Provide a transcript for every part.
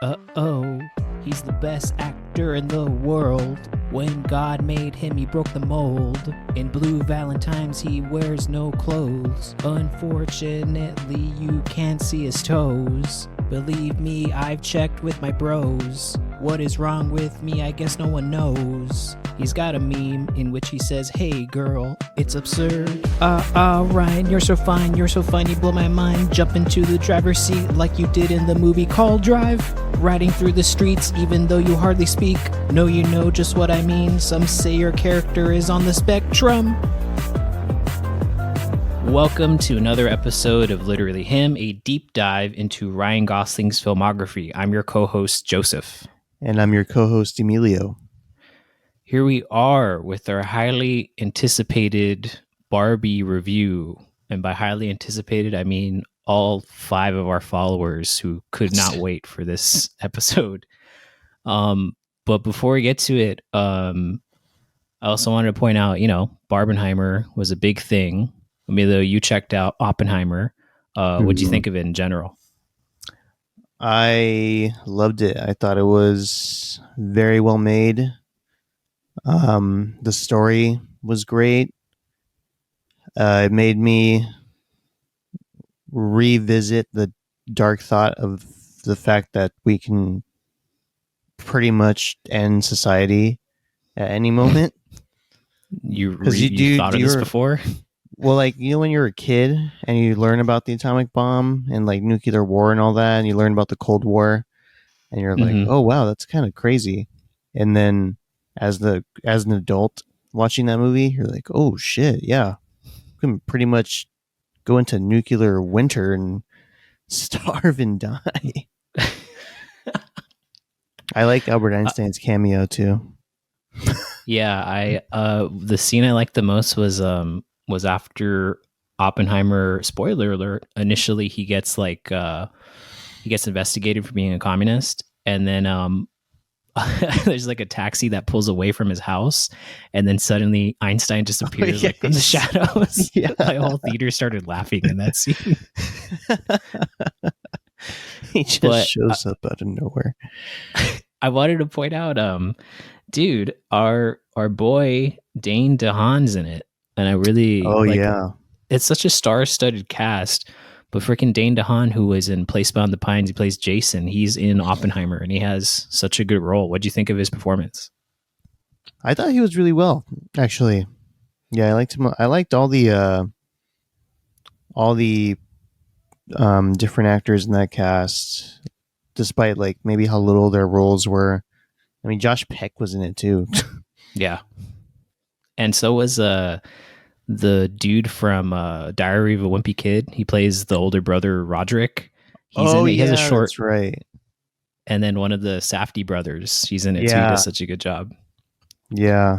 Uh-oh, he's the best actor in the world. When God made him, he broke the mold. In blue Valentines, he wears no clothes. Unfortunately, you can't see his toes. Believe me, I've checked with my bros. What is wrong with me? I guess no one knows. He's got a meme in which he says, "Hey girl, it's absurd." Ryan, you're so fine, you blow my mind. Jump into the driver's seat like you did in the movie called Drive. Riding through the streets even though you hardly speak. No, you know just what I mean. Some say your character is on the spectrum. Welcome to another episode of Literally Him, a deep dive into Ryan Gosling's filmography. I'm your co-host, Joseph. And I'm your co-host, Emilio. Here we are with our highly anticipated Barbie review. And by highly anticipated, I mean all 5 of our followers who could not wait for this episode. But before we get to it, I also wanted to point out, Barbenheimer was a big thing. Emilio, you checked out Oppenheimer. What'd you think of it in general? I loved it. I thought it was very well made. The story was great. It made me revisit the dark thought of the fact that we can pretty much end society at any moment. You thought of this before? Well, when you're a kid and you learn about the atomic bomb and nuclear war and all that, and you learn about the Cold War, and you're like, oh wow, that's kind of crazy. And then as an adult watching that movie, you're like, oh shit, yeah, we can pretty much go into nuclear winter and starve and die. I like Albert Einstein's cameo too. Yeah, the scene I liked the most was after Oppenheimer. Spoiler alert! Initially, he gets investigated for being a communist, and then there's a taxi that pulls away from his house, and then suddenly Einstein just appears from the shadows. Yeah. My whole theater started laughing in that scene. He just shows up out of nowhere. I wanted to point out, dude, our boy Dane DeHaan's in it, and I really it's such a star-studded cast. But freaking Dane DeHaan, who was in Place Beyond the Pines, he plays Jason. He's in Oppenheimer, and he has such a good role. What'd you think of his performance? I thought he was really well, actually. Yeah, I liked him. I liked all the different actors in that cast, despite maybe how little their roles were. I mean, Josh Peck was in it too. Yeah, and so was the dude from Diary of a Wimpy Kid. He plays the older brother, Roderick. He's in it. He has a short. That's right. And then one of the Safdie brothers, he's in it too. He does such a good job. Yeah.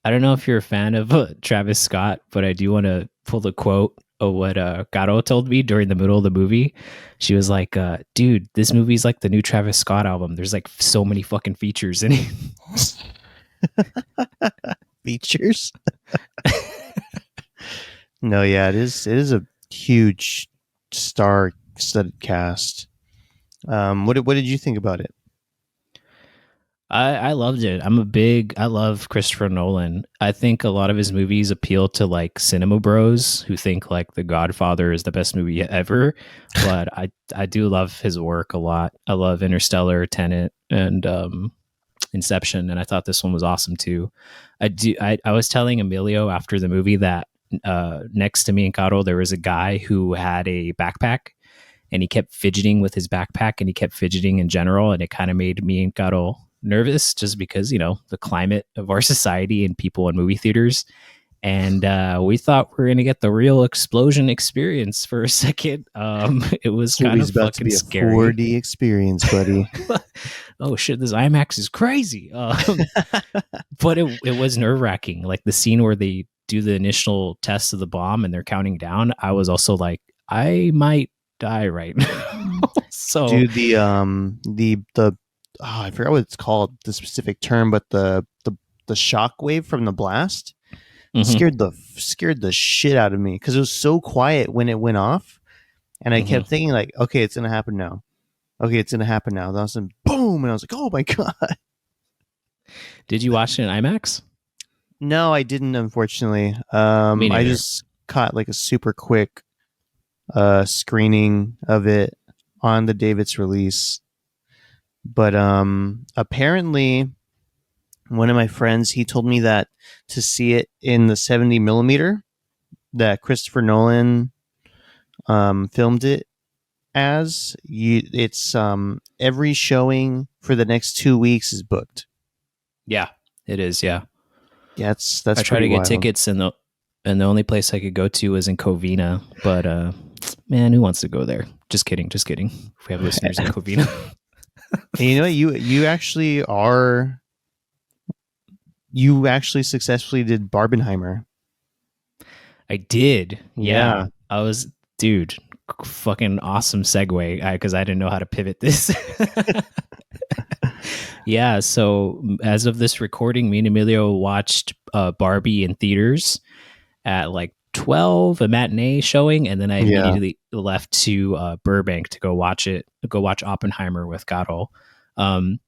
I don't know if you're a fan of Travis Scott, but I do want to pull the quote of what Caro told me during the middle of the movie. She was like, dude, this movie's like the new Travis Scott album. There's so many fucking features in it. Features? No, yeah, it is a huge star-studded cast. What did you think about it? I loved it. I love Christopher Nolan. I think a lot of his movies appeal to cinema bros who think The Godfather is the best movie ever. But I do love his work a lot. I love Interstellar, Tenet, and Inception, and I thought this one was awesome too. I was telling Emilio after the movie that next to me in Caro there was a guy who had a backpack, and he kept fidgeting with his backpack, and he kept fidgeting in general, and it kind of made me and Caro nervous just because the climate of our society and people in movie theaters. And we thought we were gonna get the real explosion experience for a second. It was kind of about to be scary. A 4D experience, buddy. Oh shit, this IMAX is crazy. But it was nerve-wracking. The scene where they do the initial test of the bomb and they're counting down, I was also like, I might die right now. So dude, I forgot what it's called, the specific term, but the shock wave from the blast scared the shit out of me because it was so quiet when it went off, and I kept thinking okay, it's gonna happen now. okay, it's gonna happen now. That was a boom, and I was like, oh my god. Did you watch it in IMAX? No, I didn't. Unfortunately, Me I neither. just caught like a super quick screening of it on the day of its release. But apparently, one of my friends he told me that to see it in the 70 millimeter that Christopher Nolan filmed it as it's every showing for the next 2 weeks is booked. Yeah, it is. Yeah, Yeah, I that's tried pretty to get wild. tickets, and the only place I could go to was in Covina. But man, who wants to go there? Just kidding. Just kidding. If we have listeners in Covina. And you know what? You actually successfully did Barbenheimer. I did. Yeah. Yeah. I was, dude, fucking awesome segue because I didn't know how to pivot this. Yeah. So as of this recording, me and Emilio watched Barbie in theaters at like 12, a matinee showing. And then I Yeah. immediately left to Burbank to go watch Oppenheimer with Gatto. Um,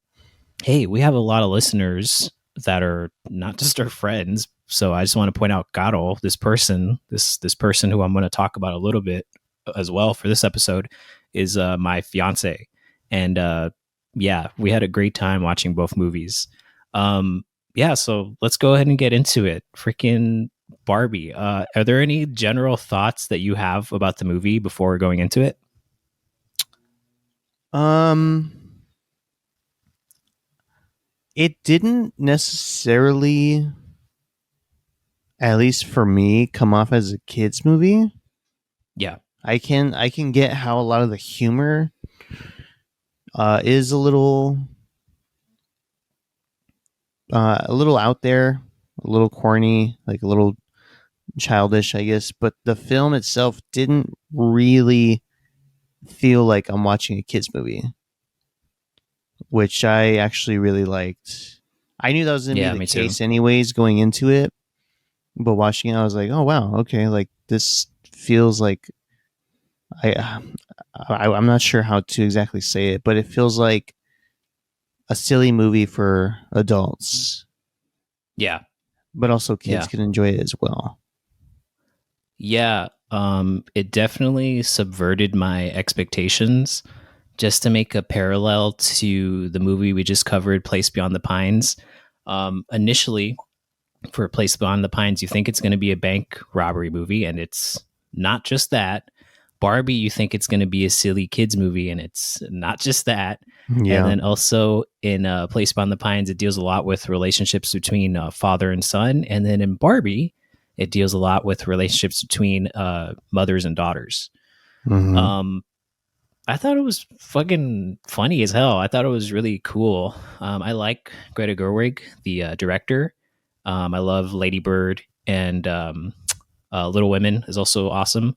hey, we have a lot of listeners that are not just our friends. So I just want to point out Gatto, this person who I'm going to talk about a little bit as well for this episode, is my fiance, and yeah, we had a great time watching both movies. Um, yeah, so let's go ahead and get into it. Freaking Barbie. Are there any general thoughts that you have about the movie before going into it? Um, it didn't necessarily, at least for me, come off as a kids movie. Yeah, I can get how a lot of the humor is a little out there, a little corny, like a little childish, I guess. But the film itself didn't really feel like I'm watching a kids movie, which I actually really liked. I knew that was going to be yeah, the me too. case anyways going into it, but watching it, I was like, oh wow, okay, like this feels like I, I'm not sure how to exactly say it, but it feels like a silly movie for adults, Yeah, but also kids yeah. can enjoy it as well. Yeah, it definitely subverted my expectations. Just to make a parallel to the movie we just covered, Place Beyond the Pines. Initially, for Place Beyond the Pines, you think it's going to be a bank robbery movie, and it's not just that. Barbie, you think it's going to be a silly kids movie, and it's not just that. And Yeah. then also in Place Beyond the Pines, it deals a lot with relationships between father and son. And then in Barbie, it deals a lot with relationships between mothers and daughters. Mm-hmm. Um, I thought it was fucking funny as hell. I thought it was really cool. I like Greta Gerwig, the director. I love Lady Bird, and Little Women is also awesome.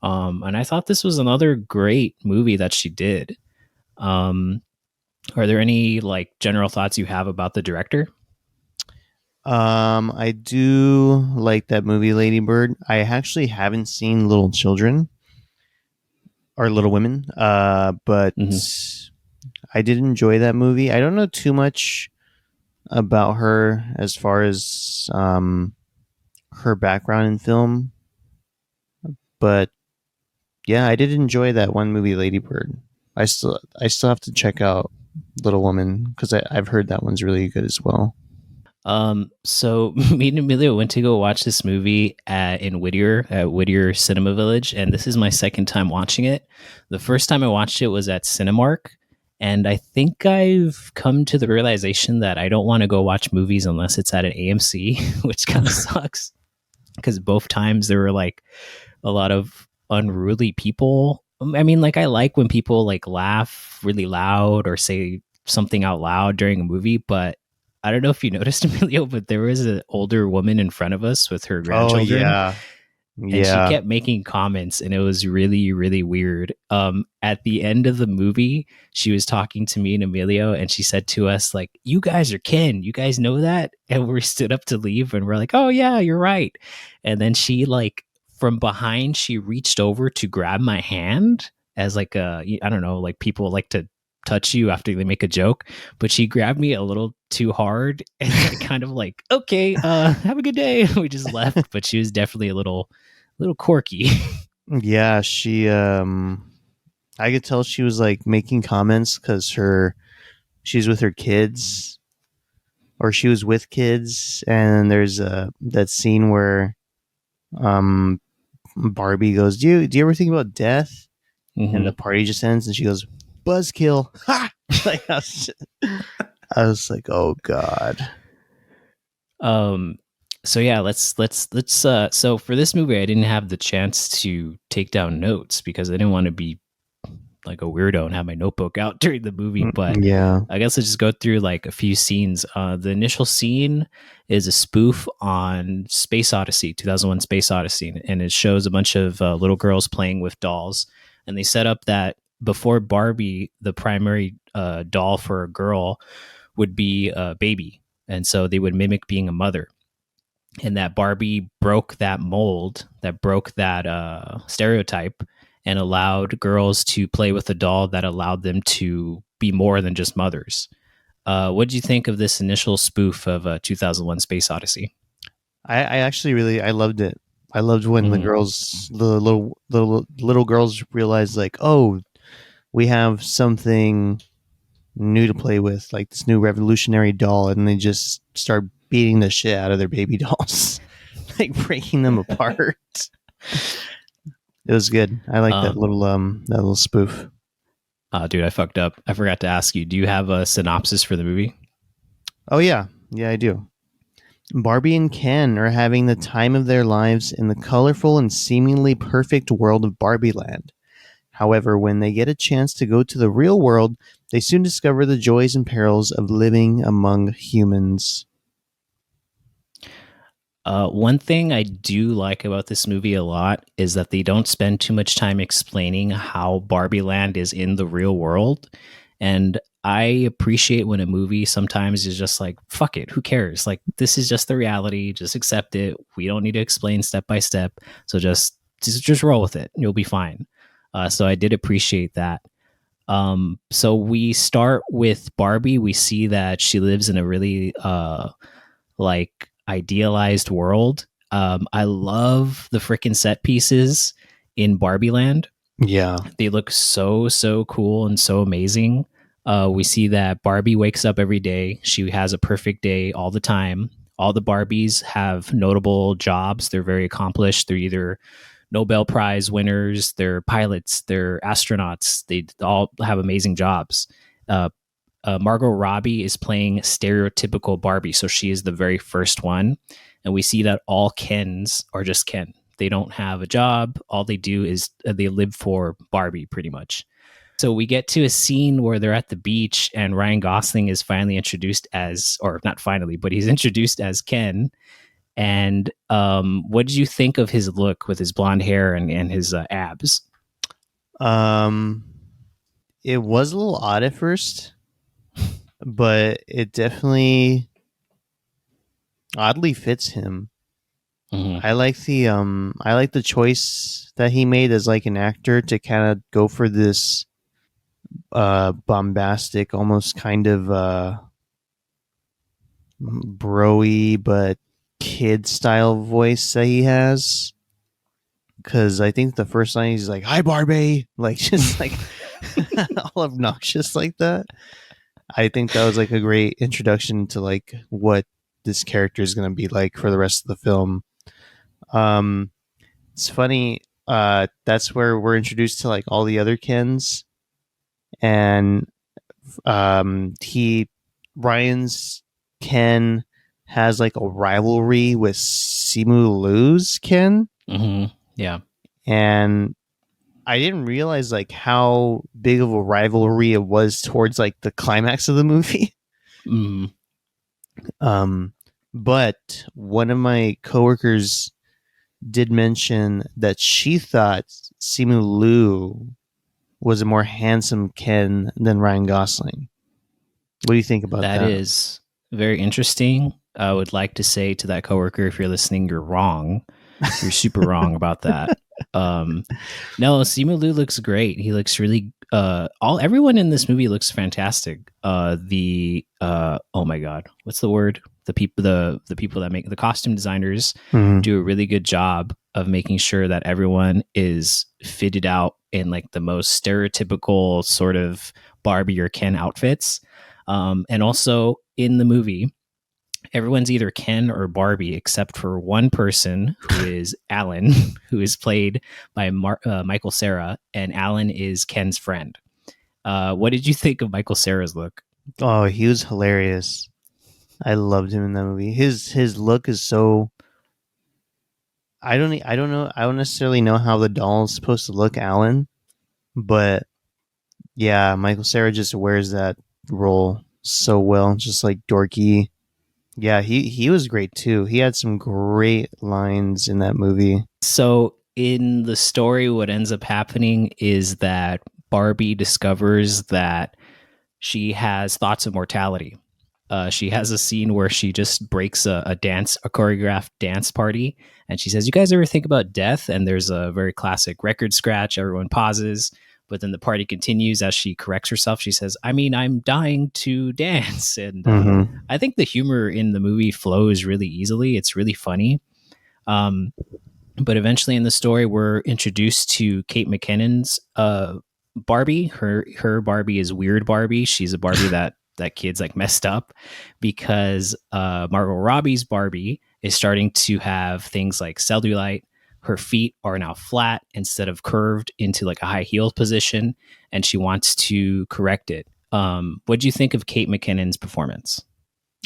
And I thought this was another great movie that she did. Um, are there any like general thoughts you have about the director? I do like that movie Lady Bird. I actually haven't seen Little Children or Little Women, but Mm-hmm. I did enjoy that movie. I don't know too much about her as far as her background in film, but yeah, I did enjoy that one movie, Lady Bird. I still have to check out Little Woman because I've heard that one's really good as well. So me and Emilio went to go watch this movie in Whittier at Whittier Cinema Village, and this is my second time watching it. The first time I watched it was at Cinemark, and I think I've come to the realization that I don't want to go watch movies unless it's at an AMC, which kind of sucks because both times there were like a lot of unruly people. I mean, like I like when people like laugh really loud or say something out loud during a movie, but I don't know if you noticed, Emilio, but there was an older woman in front of us with her Oh grandchildren, yeah, and she yeah. kept making comments, and it was really, really weird. At the end of the movie, she was talking to me and Emilio, and she said to us, like, "You guys are kin. You guys know that?" And we stood up to leave, and we're like, "Oh yeah, you're right." And then she like from behind, she reached over to grab my hand, as like I don't know, like people like to touch you after they make a joke, but she grabbed me a little too hard, and I kind of like, okay, have a good day. We just left, but she was definitely a little quirky. Yeah, she I could tell she was like making comments cuz she's with her kids, or she was with kids, and there's that scene where um Barbie goes, "Do you ever think about death?" And Hmm. the party just ends, and she goes, "Buzzkill." Ha! Like I was like, "Oh god." Um, so yeah, let's so for this movie I didn't have the chance to take down notes because I didn't want to be like a weirdo and have my notebook out during the movie, but Yeah. I guess let's just go through like a few scenes. The initial scene is a spoof on Space Odyssey, 2001 Space Odyssey, and it shows a bunch of little girls playing with dolls. And they set up that before Barbie, the primary doll for a girl would be a baby. And so they would mimic being a mother. And that Barbie broke that mold, that broke that stereotype, and allowed girls to play with a doll that allowed them to be more than just mothers. What did you think of this initial spoof of 2001 Space Odyssey? I actually really I loved it. I loved when Mm-hmm. the little girls realized like, oh, we have something new to play with, like this new revolutionary doll, and they just start beating the shit out of their baby dolls, like breaking them apart. It was good. I like Uh, that little spoof. Dude, I fucked up. I forgot to ask you. Do you have a synopsis for the movie? Oh yeah, yeah, I do. Barbie and Ken are having the time of their lives in the colorful and seemingly perfect world of Barbie Land. However, when they get a chance to go to the real world, they soon discover the joys and perils of living among humans. One thing I do like about this movie a lot is that they don't spend too much time explaining how Barbie Land is in the real world. And I appreciate when a movie sometimes is just like, fuck it, who cares? Like, this is just the reality. Just accept it. We don't need to explain step by step. So just roll with it. You'll be fine. So I did appreciate that. So we start with Barbie. We see that she lives in a really like idealized world. I love the freaking set pieces in Barbie Land. Yeah. They look so cool and so amazing. We see that Barbie wakes up every day. She has a perfect day all the time. All the Barbies have notable jobs. They're very accomplished. They're either Nobel Prize winners, they're pilots, they're astronauts. They all have amazing jobs. Uh, Margot Robbie is playing stereotypical Barbie, so she is the very first one, and we see that all Kens are just Ken. They don't have a job. All they do is they live for Barbie, pretty much. So we get to a scene where they're at the beach, and Ryan Gosling is finally introduced as, or not finally, but he's introduced as Ken. And what did you think of his look with his blonde hair and his abs? Um, it was a little odd at first, but it definitely oddly fits him. Mm-hmm. I like the choice that he made as like an actor to kind of go for this bombastic, almost kind of broy but kid style voice that he has. Because I think the first line he's like, "Hi, Barbie," like just like all obnoxious like that. I think that was like a great introduction to like what this character is going to be like for the rest of the film. Um, it's funny. That's where we're introduced to like all the other Kens, and he Ryan's Ken has like a rivalry with Simu Liu's Ken, Mm-hmm. Yeah. and I didn't realize like how big of a rivalry it was towards like the climax of the movie. Mm-hmm. Um, but one of my coworkers did mention that she thought Simu Liu was a more handsome Ken than Ryan Gosling. What do you think about That that? is very interesting. I would like to say to that coworker, if you're listening, you're wrong. You're super wrong about that. Um, no, Simu Liu looks great. He looks really all everyone in this movie looks fantastic. The oh my god, what's the word? The people that make the costume designers Mhm. do a really good job of making sure that everyone is fitted out in like the most stereotypical sort of Barbie or Ken outfits. And also in the movie, everyone's either Ken or Barbie, except for one person who is Alan, who is played by Michael Cera, and Alan is Ken's friend. What did you think of Michael Cera's look? Oh, he was hilarious. I loved him in that movie. His look is so. I don't know. I don't necessarily know how the doll is supposed to look, Alan, but yeah, Michael Cera just wears that role so well, just like dorky. Yeah, he was great too. He had some great lines in that movie. So, in the story, what ends up happening is that Barbie discovers that she has thoughts of mortality. She has a scene where she just breaks a choreographed dance party, and she says, "You guys ever think about death?" And there's a very classic record scratch. Everyone pauses, but then the party continues as she corrects herself. She says, "I mean, I'm dying to dance," and Mm-hmm. I think the humor in the movie flows really easily. It's really funny. Um, but eventually in the story, we're introduced to Kate McKinnon's Barbie. Her Barbie is weird Barbie. She's a Barbie that kids like messed up because Margot Robbie's Barbie is starting to have things like cellulite. Her feet are now flat instead of curved into like a high heeled position, and she wants to correct it. What do you think of Kate McKinnon's performance?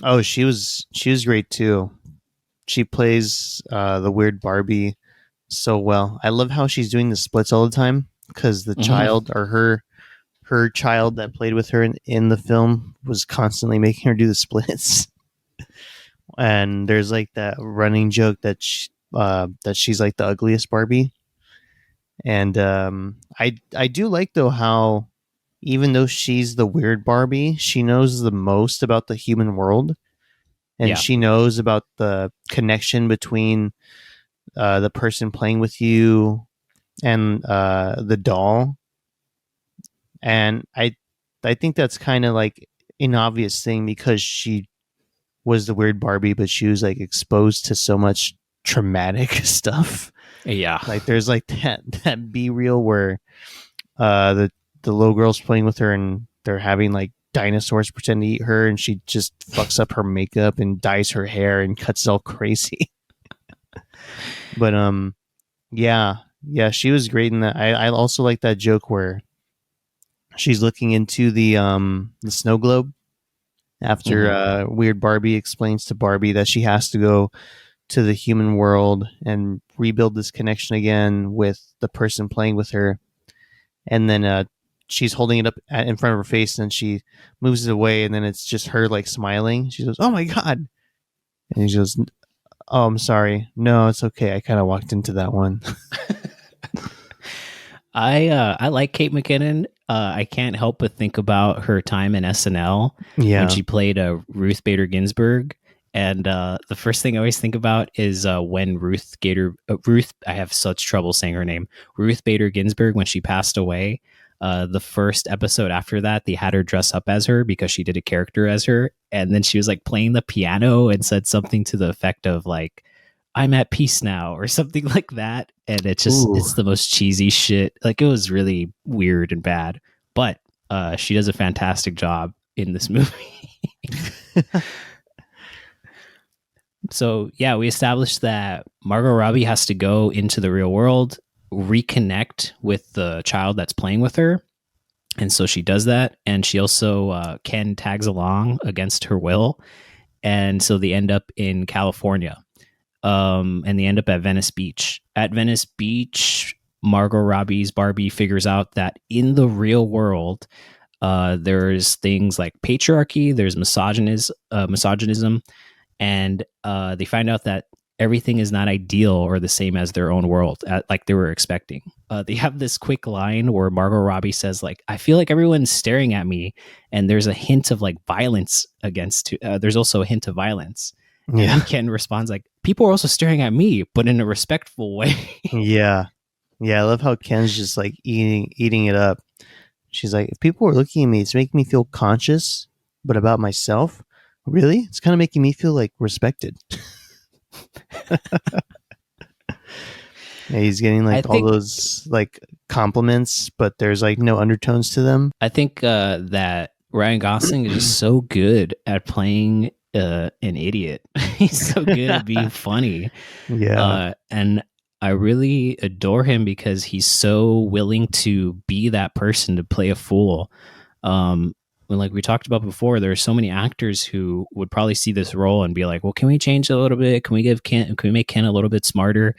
Oh, she was great too. She plays the weird Barbie so well. I love how she's doing the splits all the time because the Mm-hmm. child or her child that played with her in the film was constantly making her do the splits. And there's like that running joke that she's like the ugliest Barbie. And I do like though how even though she's the weird Barbie, she knows the most about the human world, and Yeah. she knows about the connection between the person playing with you and the doll. And I think that's kind of like an obvious thing because she was the weird Barbie, but she was like exposed to so much traumatic stuff. Yeah. Like there's like that B reel where the little girl's playing with her and they're having like dinosaurs pretend to eat her, and she just fucks up her makeup and dyes her hair and cuts it all crazy. But yeah, yeah, she was great in that. I also like that joke where she's looking into the snow globe after Mm-hmm. weird Barbie explains to Barbie that she has to go to the human world and rebuild this connection again with the person playing with her. And then she's holding it up in front of her face, and she moves it away, and then it's just her like smiling. She goes, "Oh my god!" And she goes, "Oh, I'm sorry. No, it's okay. I kind of walked into that one." I like Kate McKinnon. I can't help but think about her time in SNL when Yeah. she played Ruth Bader Ginsburg, and the first thing I always think about is when Ruth. I have such trouble saying her name. Ruth Bader Ginsburg, when she passed away. The first episode after that, they had her dress up as her because she did a character as her, and then she was like playing the piano and said something to the effect of like, "I'm at peace now" or something like that. And Ooh. it's the most cheesy shit. Like it was really weird and bad. But she does a fantastic job in this movie. So yeah, we established that Margot Robbie has to go into the real world, reconnect with the child that's playing with her. And so she does that. And she also, Ken tags along against her will. And so they end up in California. And they end up at Venice Beach. At Venice Beach, Margot Robbie's Barbie figures out that in the real world, there's things like patriarchy, there's misogynism, and they find out that everything is not ideal or the same as their own world, like they were expecting. They have this quick line where Margot Robbie says, "Like, I feel like everyone's staring at me," and there's a hint of like violence against. There's also a hint of violence, And then Yeah. Ken responds like, "People are also staring at me, but in a respectful way." Yeah. Yeah. I love how Ken's just like eating it up. She's like, if people were looking at me, it's making me feel conscious, but about myself, really? It's kind of making me feel like respected. Yeah, he's getting I like all think those like compliments, but there's like no undertones to them. I think that Ryan Gosling is just so good at playing an idiot. He's so good at being funny, Yeah. and I really adore him because he's so willing to be that person to play a fool. Like we talked about before, there are so many actors who would probably see this role and be like, "Well, can we change it a little bit? Can we make Ken a little bit smarter,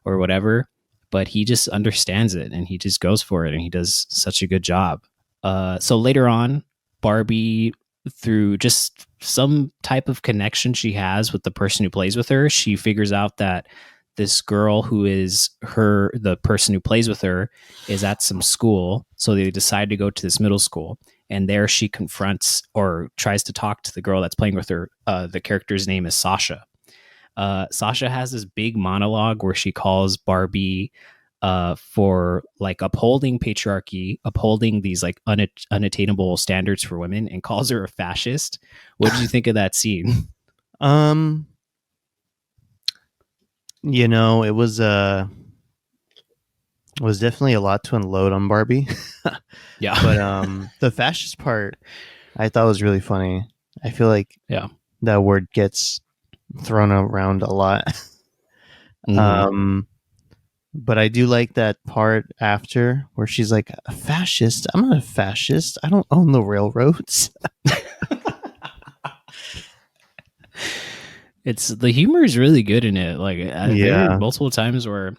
or whatever?" But he just understands it and he just goes for it, and he does such a good job. So later on, Barbie, through just some type of connection she has with the person who plays with her, she figures out that this girl who is the person who plays with her is at some school. So they decide to go to this middle school. And there she confronts or tries to talk to the girl that's playing with her. The character's name is Sasha. Sasha has this big monologue where she calls Barbie for like upholding patriarchy, upholding these like unattainable standards for women, and calls her a fascist. What did you think of that scene? Um, it was definitely a lot to unload on Barbie. Yeah. But the fascist part I thought was really funny. I feel like Yeah. that word gets thrown around a lot. Mm-hmm. um but I do like that part after where she's like, a fascist? I'm not a fascist. I don't own the railroads. It's the humor is really good in it. Like there are Yeah. multiple times where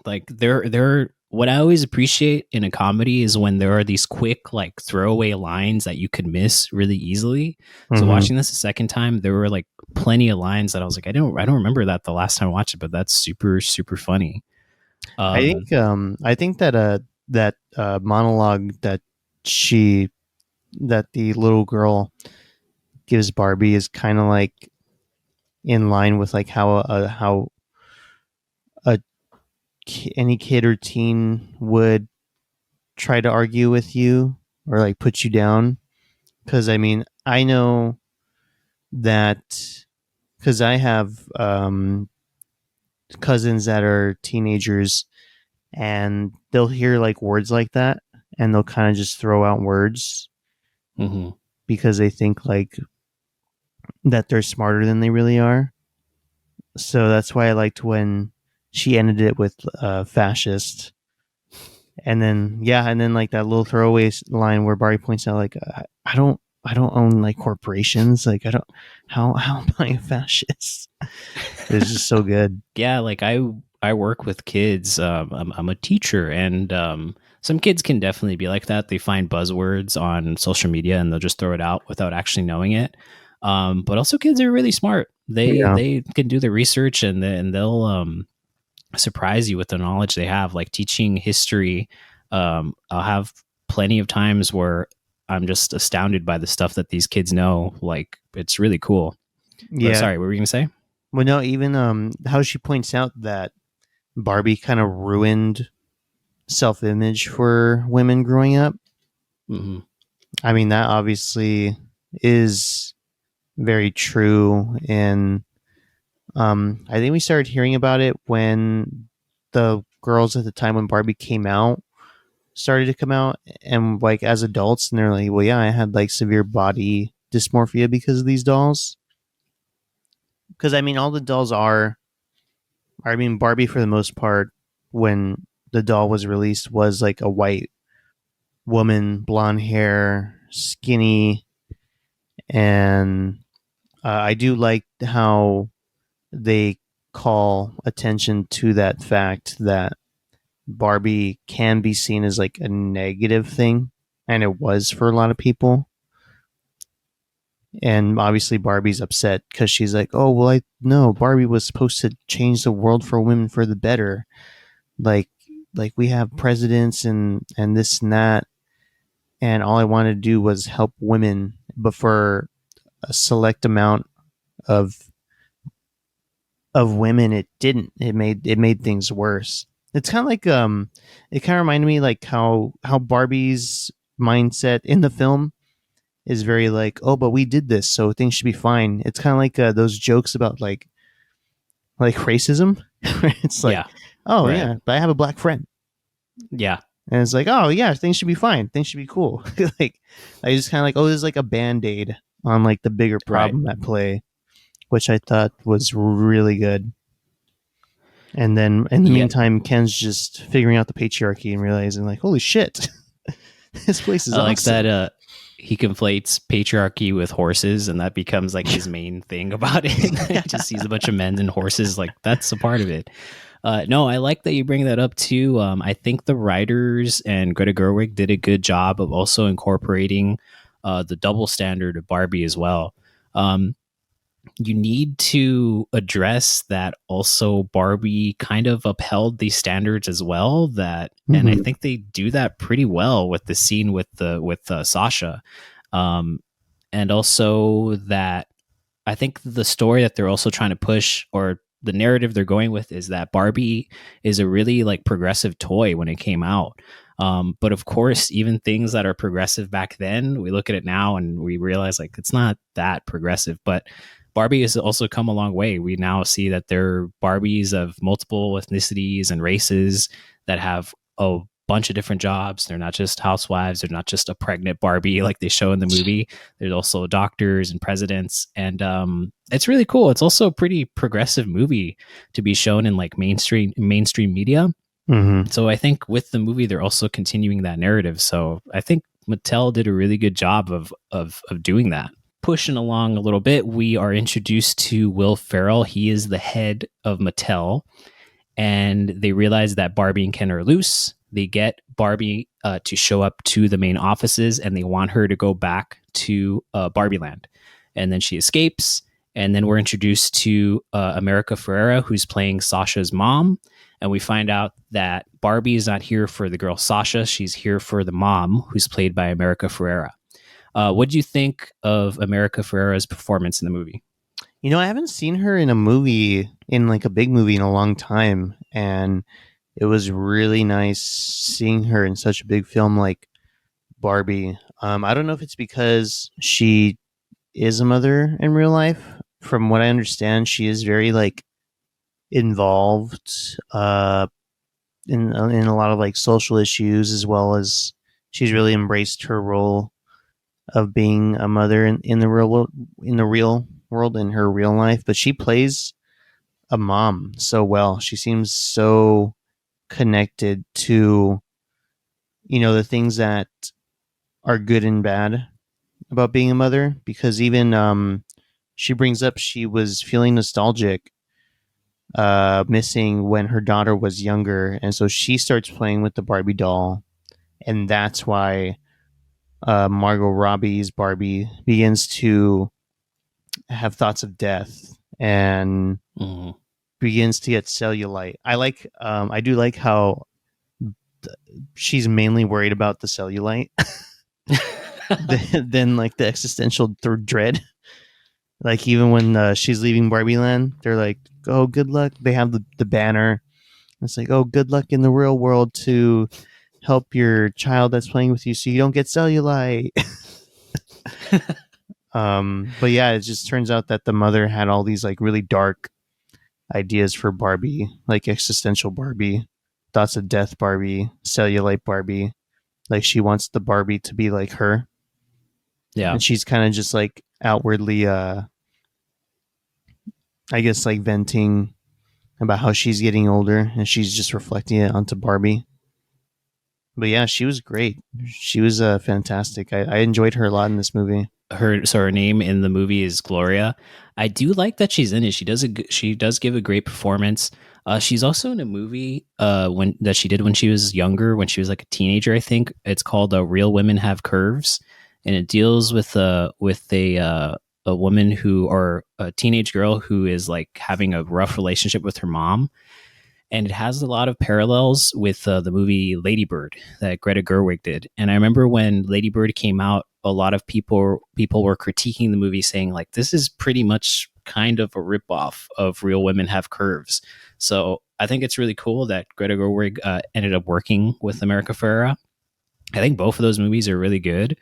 like there what I always appreciate in a comedy is when there are these quick like throwaway lines that you could miss really easily. So Hmm. watching this a second time, there were like plenty of lines that I was like, I don't remember that the last time I watched it, but that's super super funny. Um I think that monologue she that the little girl gives Barbie is kind of like in line with like how a any kid or teen would try to argue with you or like put you down. Because I mean, I know that because I have cousins that are teenagers and they'll hear like words like that and they'll kind of just throw out words mhm. because they think like that they're smarter than they really are. So that's why I liked when she ended it with fascist. And then yeah, and then like that little throwaway line where Barry points out like I don't own like corporations. Like I don't how am I a fascist? It's just so good. Yeah, like I work with kids. I'm a teacher, and some kids can definitely be like that. They find buzzwords on social media and they'll just throw it out without actually knowing it. But also, kids are really smart. Yeah. They can do the research and they'll surprise you with the knowledge they have. Like teaching history, I'll have plenty of times where I'm just astounded by the stuff that these kids know. Like it's really cool. But Yeah. sorry, what were you gonna say? Well no, even how she points out that Barbie kind of ruined self image for women growing up. Mm-hmm. I mean that obviously is very true and I think we started hearing about it when the girls at the time when Barbie came out started to come out and like as adults and they're like, well yeah, I had like severe body dysmorphia because of these dolls. Because I mean all the dolls are I mean Barbie for the most part when the doll was released was like a white woman, blonde hair, skinny, and I do like how they call attention to that fact that Barbie can be seen as like a negative thing, and it was for a lot of people. And obviously, Barbie's upset because she's like, "Oh well, I no, Barbie was supposed to change the world for women for the better. Like, like we have presidents and this and that, and all I wanted to do was help women, but for a select amount of of women, it didn't. It made things worse. It's kind of like it kind of reminded me like how Barbie's mindset in the film is very like, oh, but we did this, so things should be fine. It's kind of like those jokes about like racism. It's like, Yeah. oh Right. yeah, but I have a black friend, Yeah. and it's like, oh yeah, things should be fine, things should be cool. Like I just kind of like, oh, this is like a band aid on like the bigger Right. problem at play, which I thought was really good. And then in the Yeah. meantime, Ken's just figuring out the patriarchy and realizing like, holy shit, this place is I like that awesome. he conflates patriarchy with horses, and that becomes like his main thing about it. He Yeah. just sees a bunch of men and horses, like that's a part of it. No, I like that you bring that up too. I think the writers and Greta Gerwig did a good job of also incorporating the double standard of Barbie as well. Um, you need to address that also Barbie kind of upheld these standards as well, that, and I Mm-hmm. think they do that pretty well with the scene with Sasha. um and also that I think the story that they're also trying to push, or the narrative they're going with, is that Barbie is a really like progressive toy when it came out. But of course, even things that are progressive back then, we look at it now and we realize like it's not that progressive. But Barbie has also come a long way. We now see that there are Barbies of multiple ethnicities and races that have a bunch of different jobs. They're not just housewives. They're not just a pregnant Barbie like they show in the movie. There's also doctors and presidents, and it's really cool. It's also a pretty progressive movie to be shown in like mainstream media. Mm-hmm. So I think with the movie, they're also continuing that narrative. So I think Mattel did a really good job of doing that. Pushing along a little bit, we are introduced to Will Ferrell. He is the head of Mattel, and they realize that Barbie and Ken are loose. They get Barbie to show up to the main offices, and they want her to go back to Barbie Land. And then she escapes, and then we're introduced to America Ferrera, who's playing Sasha's mom. And we find out that Barbie is not here for the girl Sasha; she's here for the mom, who's played by America Ferrera. What do you think of America Ferrera's performance in the movie? You know, I haven't seen her in a movie, in like a big movie, in a long time, and it was really nice seeing her in such a big film like Barbie. I don't know if it's because she is a mother in real life. From what I understand, she is very like involved in a lot of like social issues, as well as she's really embraced her role of being a mother in the real world, in her real life. But she plays a mom so well. She seems so connected to, the things that are good and bad about being a mother, because even she brings up she was feeling nostalgic, missing when her daughter was younger, and so she starts playing with the Barbie doll, and that's why Margot Robbie's Barbie begins to have thoughts of death and Mm. begins to get cellulite. I do like how she's mainly worried about the cellulite than like the existential dread. Like even when she's leaving Barbie Land, they're like, "Oh, good luck." They have the banner. It's like, "Oh, good luck in the real world to help your child that's playing with you, so you don't get cellulite." But yeah, it just turns out that the mother had all these like really dark ideas for Barbie, like existential Barbie, thoughts of death Barbie, cellulite Barbie. Like she wants the Barbie to be like her, Yeah. and she's kind of just like outwardly, I guess, like venting about how she's getting older, and she's just reflecting it onto Barbie. But yeah, she was great. She was fantastic. I enjoyed her a lot in this movie. Her name in the movie is Gloria. I do like that she's in it. She does give a great performance. She's also in a movie when that she did when she was younger, when she was like a teenager. I think it's called "Real Women Have Curves," and it deals with a woman who, or a teenage girl who is like having a rough relationship with her mom, and it has a lot of parallels with the movie Lady Bird that Greta Gerwig did. And I remember when Lady Bird came out, a lot of people were critiquing the movie, saying like this is pretty much kind of a ripoff of Real Women Have Curves. So I think it's really cool that Greta Gerwig ended up working with America Ferrera. I think both of those movies are really good.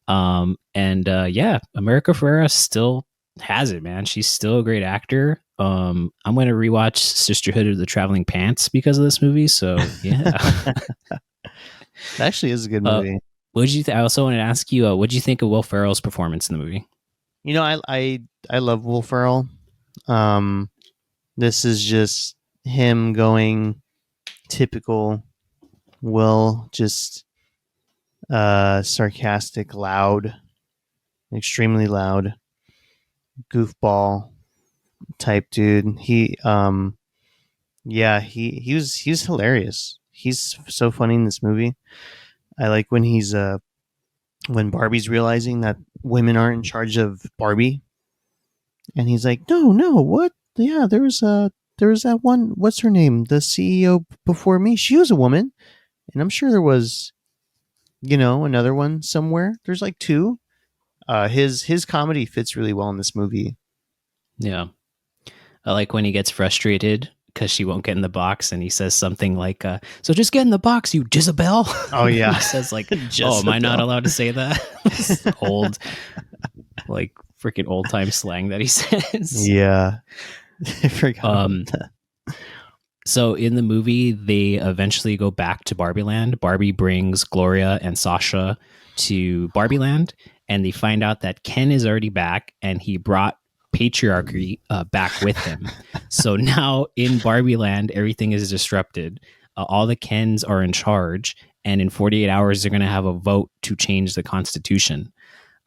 And yeah, America Ferrera still has it, man. She's still a great actor. I'm going to rewatch Sisterhood of the Traveling Pants because of this movie. So yeah. It actually is a good uh, movie. what did you? I also wanted to ask you, what did you think of Will Ferrell's performance in the movie? You know, I love Will Ferrell. Um, this is just him going typical Will, just sarcastic, loud, extremely loud, goofball type dude. He was hilarious. He's so funny in this movie. I like when Barbie's realizing that women aren't in charge of Barbie, and he's like, no, no, what? Yeah, there was that one. What's her name? The CEO before me. She was a woman, and I'm sure there was, another one somewhere. There's like two. His comedy fits really well in this movie. Yeah, I like when he gets frustrated because she won't get in the box, and he says something like, "So just get in the box, you Jezebel." Oh And yeah, he says like, "Oh, am I not Jezebel. allowed to say that?" This old, like freaking old time slang that he says. Yeah, I forgot about Um, that. So in the movie, they eventually go back to Barbie Land. Barbie brings Gloria and Sasha to Barbie Land, and they find out that Ken is already back, and he brought patriarchy back with him. So now in Barbie Land, everything is disrupted. All the Kens are in charge, and in 48 hours, they're going to have a vote to change the Constitution.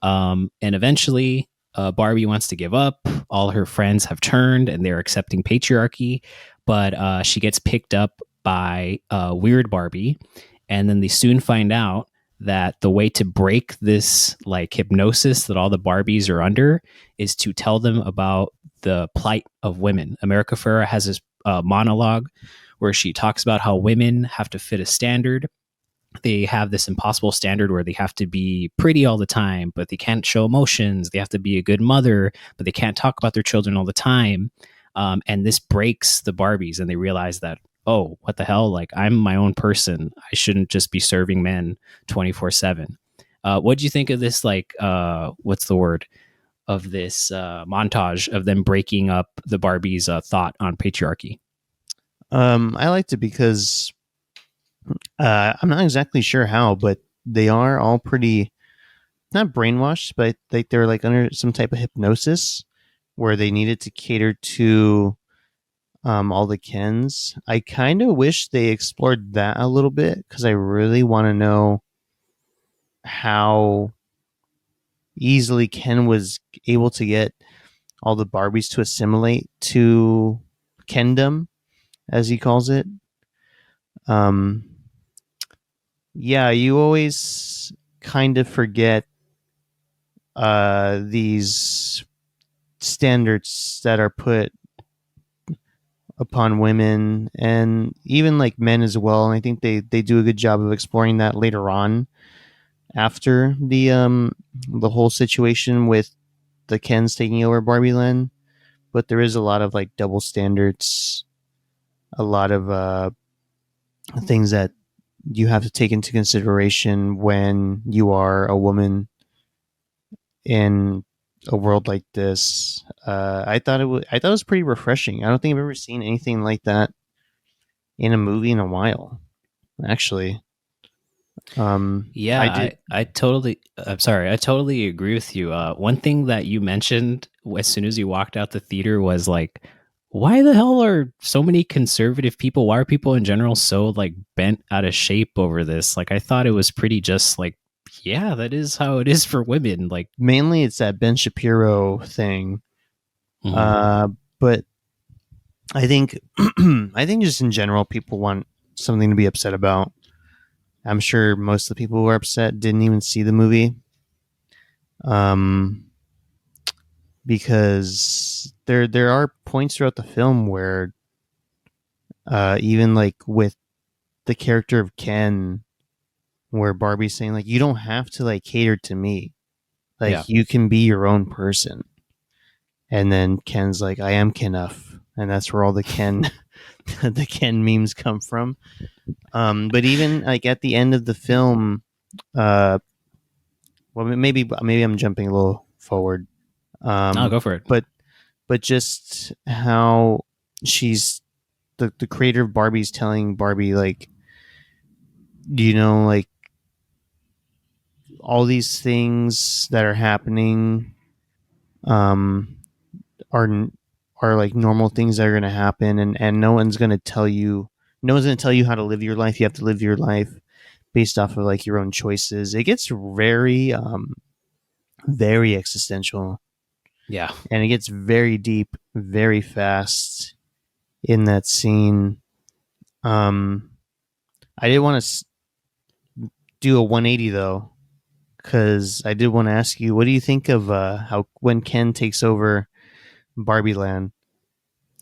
And eventually, Barbie wants to give up. All her friends have turned and they're accepting patriarchy, but she gets picked up by Weird Barbie. And then they soon find out that the way to break this like hypnosis that all the Barbies are under is to tell them about the plight of women. America Ferrera has this monologue where she talks about how women have to fit a standard. They have this impossible standard where they have to be pretty all the time, but they can't show emotions. They have to be a good mother, but they can't talk about their children all the time. And this breaks the Barbies, and they realize that, oh, what the hell? Like, I'm my own person. I shouldn't just be serving men 24/7. What do you think of this? Like, what's the word of this montage of them breaking up the Barbies' thought on patriarchy? I liked it because I'm not exactly sure how, but they are all pretty not brainwashed, but they're like under some type of hypnosis where they needed to cater to all the Kens. I kind of wish they explored that a little bit because I really want to know how easily Ken was able to get all the Barbies to assimilate to Kendom, as he calls it. Um, yeah, you always kind of forget these standards that are put upon women and even like men as well. And I think they do a good job of exploring that later on after the whole situation with the Kens taking over Barbie Land. But there is a lot of like double standards, a lot of things that you have to take into consideration when you are a woman in a world like this. I thought it was pretty refreshing. I don't think I've ever seen anything like that in a movie in a while. Actually, Yeah, I did. I totally. I'm sorry. I totally agree with you. One thing that you mentioned as soon as you walked out the theater was like, why the hell are so many conservative people? Why are people in general so like bent out of shape over this? Like, I thought it was pretty just like, yeah, that is how it is for women. Like, Mainly, it's that Ben Shapiro thing. mhm. Uh, but I think just in general, people want something to be upset about. I'm sure most of the people who are upset didn't even see the movie. Um, because there are points throughout the film where even like with the character of Ken, where Barbie's saying like you don't have to like cater to me, Yeah, like you can be your own person, And then Ken's like, I am Kenuff. And that's where all the Ken the Ken memes come from. But even like at the end of the film, uh, well, maybe I'm jumping a little forward. I'll Um, go for it. but just how she's the creator of Barbie's telling Barbie like, like all these things that are happening, um, are like normal things that are going to happen, and no one's going to tell you how to live your life. You have to live your life based off of like your own choices. It gets very existential, Yeah. and it gets very deep very fast in that scene. um I did want to do a 180 though, because I did want to ask you, what do you think of how when Ken takes over Barbie Land,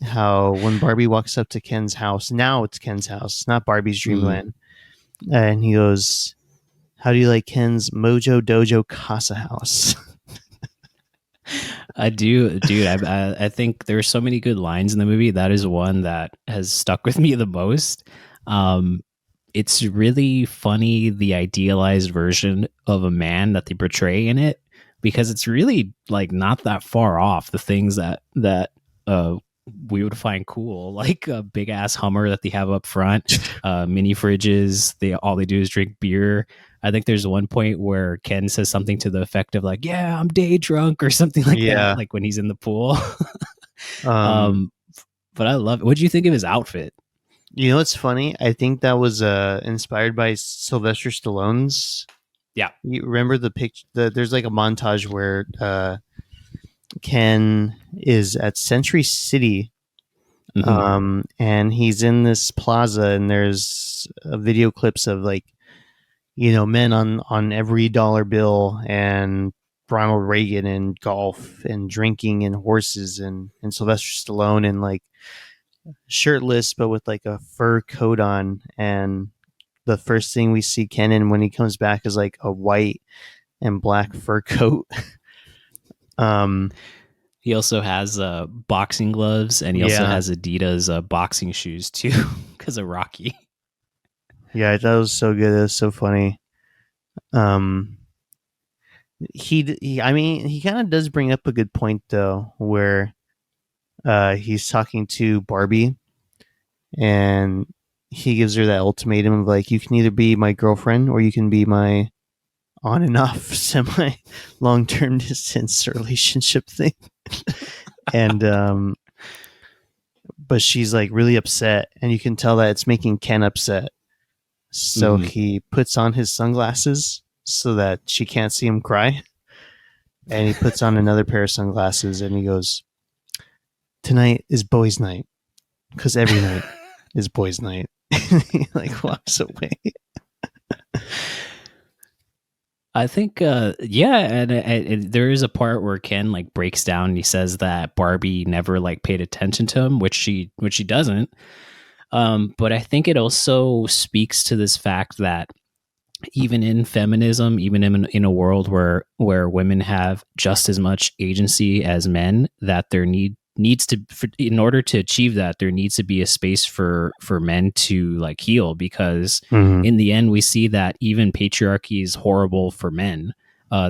how when Barbie walks up to Ken's house, now it's Ken's house, not Barbie's Mm. dreamland, and he goes, how do you like Ken's Mojo Dojo Casa house? I do, dude. I think there's so many good lines in the movie. That is one that has stuck with me the most. Um, it's really funny, the idealized version of a man that they portray in it, because it's really like not that far off the things that uh we would find cool, like a big ass Hummer that they have up front, mini fridges. All they do is drink beer. I think there's one point where Ken says something to the effect of like, "Yeah, I'm day drunk" or something like that, Yeah. like when he's in the pool. um um, but I love it. What do you think of his outfit? You know what's funny? I think that was inspired by Sylvester Stallone's. Yeah. You remember the picture? There's like a montage where Ken is at Century City, Hmm. and he's in this plaza, and there's video clips of like, men on every dollar bill, and Ronald Reagan, and golf and drinking and horses, and Sylvester Stallone, and like shirtless but with like a fur coat on. And the first thing we see Ken in when he comes back is like a white and black fur coat. um He also has boxing gloves, and he also yeah. has Adidas boxing shoes too, because of Rocky. Yeah, that was so good. It was so funny. um I mean, he kind of does bring up a good point though, where he's talking to Barbie, and he gives her that ultimatum of like, you can either be my girlfriend or you can be my on and off semi long term distance relationship thing. And but she's like really upset, and you can tell that it's making Ken upset. So Hmm. he puts on his sunglasses so that she can't see him cry, and he puts on another pair of sunglasses, and he goes, tonight is boys night, because every night is boys night. He like walks away. I think, yeah, and there is a part where Ken like breaks down and he says that Barbie never like paid attention to him, which she doesn't. But I think it also speaks to this fact that even in feminism, even in a world where women have just as much agency as men, that there needs to, in order to achieve that, there needs to be a space for men to like heal, because Mm-hmm. in the end we see that even patriarchy is horrible for men.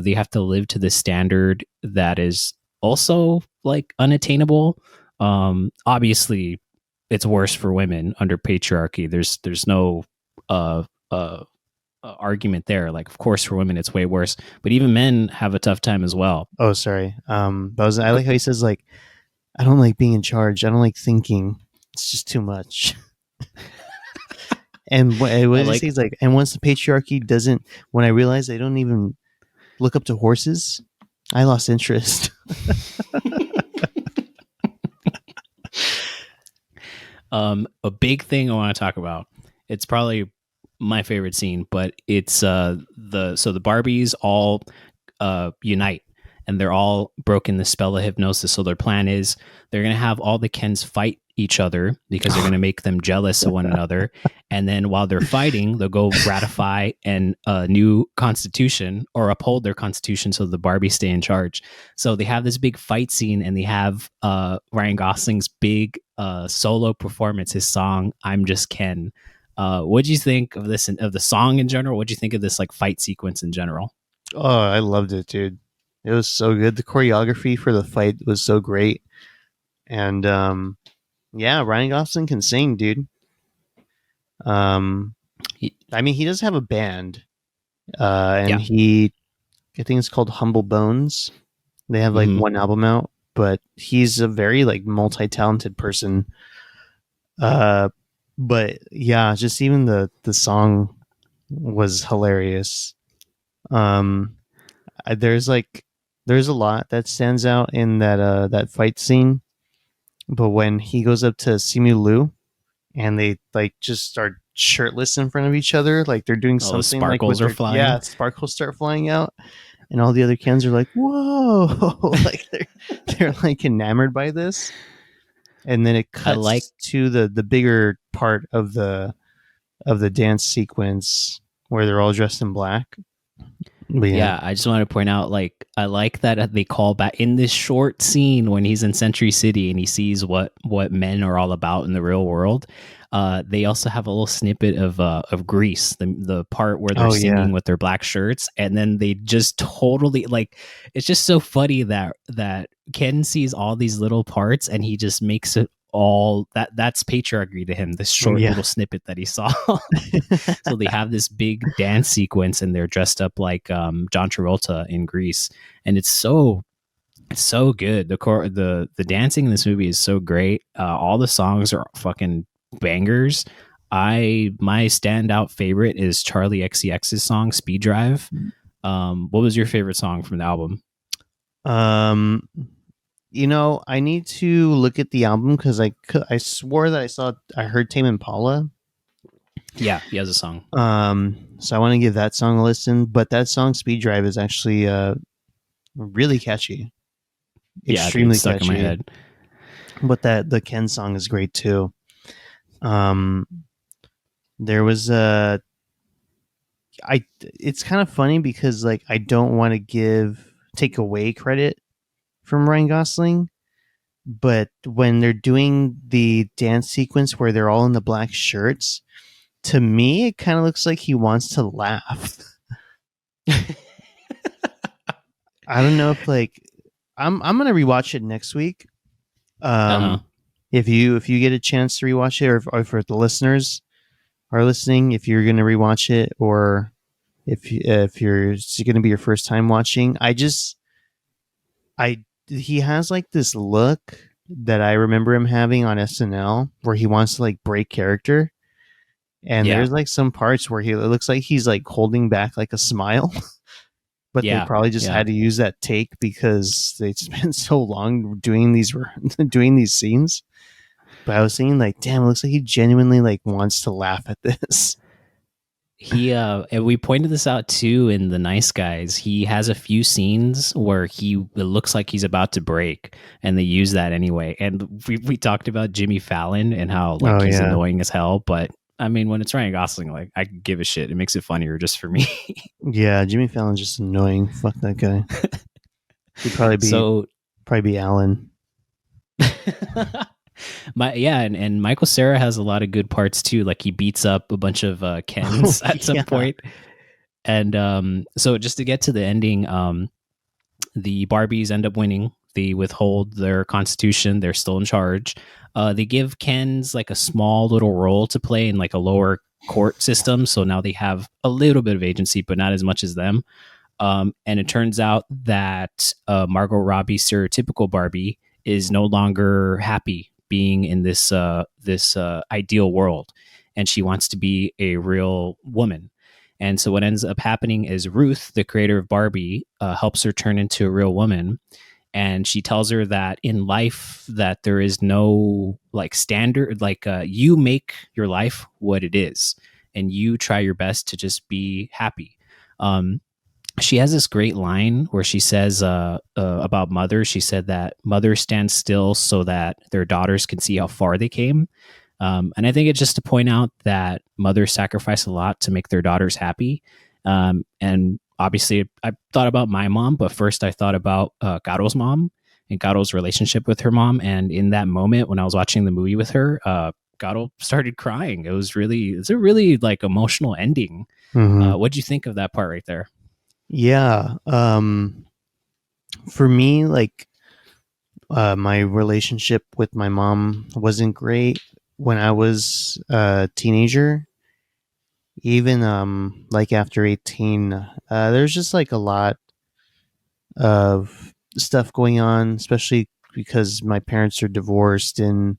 They have to live to the standard that is also like unattainable. Obviously it's worse for women under patriarchy. There's no uh uh argument there. Like, of course, for women, it's way worse, but even men have a tough time as well. Oh, sorry. I like how he says like, I don't like being in charge. I don't like thinking. It's just too much. And what I does he say? like, He's like, and once the patriarchy doesn't, when I realized they don't even look up to horses, I lost interest. a big thing I want to talk about. It's probably my favorite scene, but it's the Barbies all unite, and they're all broken the spell of hypnosis. So their plan is they're going to have all the Kens fight each other because they're going to make them jealous of one another. And then while they're fighting, they'll go ratify a new constitution or uphold their constitution so the Barbie stay in charge. So they have this big fight scene, and they have Ryan Gosling's big solo performance, his song "I'm Just Ken." What do you think of this, of the song in general? What do you think of this like fight sequence in general? Oh, I loved it, dude. It was so good. The choreography for the fight was so great. And yeah, Ryan Gosling can sing, dude. Um I mean, he does have a band. And Yeah. he I think it's called Humble Bones. They have like Mm-hmm. one album out, but he's a very like multi-talented person. Uh but yeah, just even the song was hilarious. Um there's a lot that stands out in that fight scene, but when he goes up to Simu Liu and they like just start shirtless in front of each other, like they're doing All the something like with sparkles are their, flying. yeah, sparkles start flying out, and all the other Kens are like, whoa, like they're like enamored by this, and then it I like cuts to the bigger part of the dance sequence where they're all dressed in black. But yeah. Yeah, I just want to point out, like, I like that they call back in this short scene when he's in Century City and he sees what men are all about in the real world. They also have a little snippet of Grease, the part where they're Oh yeah. singing with their black shirts, and then they just totally like. It's just so funny that Ken sees all these little parts and he just makes it all that's patriarchy to him. This short Yeah. little snippet that he saw. So they have this big dance sequence and they're dressed up like John Travolta in Grease, and it's so good. The dancing in this movie is so great. All the songs are fucking bangers. My standout favorite is Charlie XCX's song "Speed Drive." What was your favorite song from the album? um I need to look at the album because I swore that I heard Tame Impala. Yeah, he has a song. So I want to give that song a listen, but that song Speed Drive is actually really catchy, Yeah, dude, extremely stuck in my catchy. head. But that the Ken song is great too. Um, there was a I. It's kind of funny because like I don't want to take away credit from Ryan Gosling, but when they're doing the dance sequence where they're all in the black shirts, to me it kind of looks like he wants to laugh. I don't know if like I'm gonna rewatch it next week. Uh-huh. Um, if you get a chance to rewatch it, or if the listeners are listening, if you're gonna rewatch it, or if you're it's gonna be your first time watching, I he has like this look that I remember him having on SNL where he wants to like break character. And Yeah. there's like some parts where it looks like he's like holding back like a smile, but they Yeah. probably just Yeah. had to use that take because they spent so long doing these doing these scenes. But I was thinking like, damn, it looks like he genuinely like wants to laugh at this. He and we pointed this out too in The Nice Guys. He has a few scenes where it looks like he's about to break, and they use that anyway. And we talked about Jimmy Fallon and how like Oh he's yeah, annoying as hell, but I mean when it's Ryan Gosling, like I could give a shit. It makes it funnier just for me. yeah. Jimmy Fallon's just annoying. Fuck that guy. He'd So probably be Alan. and Michael Cera has a lot of good parts too. Like he beats up a bunch of Oh Kens at some yeah, point. And so just to get to the ending, the Barbies end up winning. They withhold their constitution. They're still in charge. They give Ken's like a small little role to play in like a lower court system. So now they have a little bit of agency, but not as much as them. And it turns out that Margot Robbie's stereotypical Barbie is no longer happy being in this ideal world, and she wants to be a real woman. And so what ends up happening is Ruth, the creator of Barbie, helps her turn into a real woman, and she tells her that in life that there is no like standard, like you make your life what it is, and you try your best to just be happy. Um, she has this great line where she says about mothers. She said that mothers stand still so that their daughters can see how far they came. And I think it's just to point out that mothers sacrifice a lot to make their daughters happy. And obviously, I thought about my mom, but first I thought about Garo's mom and Garo's relationship with her mom. And in that moment, when I was watching the movie with her, Garo started crying. It's a really like emotional ending. Mm-hmm. What'd you think of that part right there? Yeah. For me, like, my relationship with my mom wasn't great when I was a teenager. Even like after 18, there's just like a lot of stuff going on, especially because my parents are divorced, and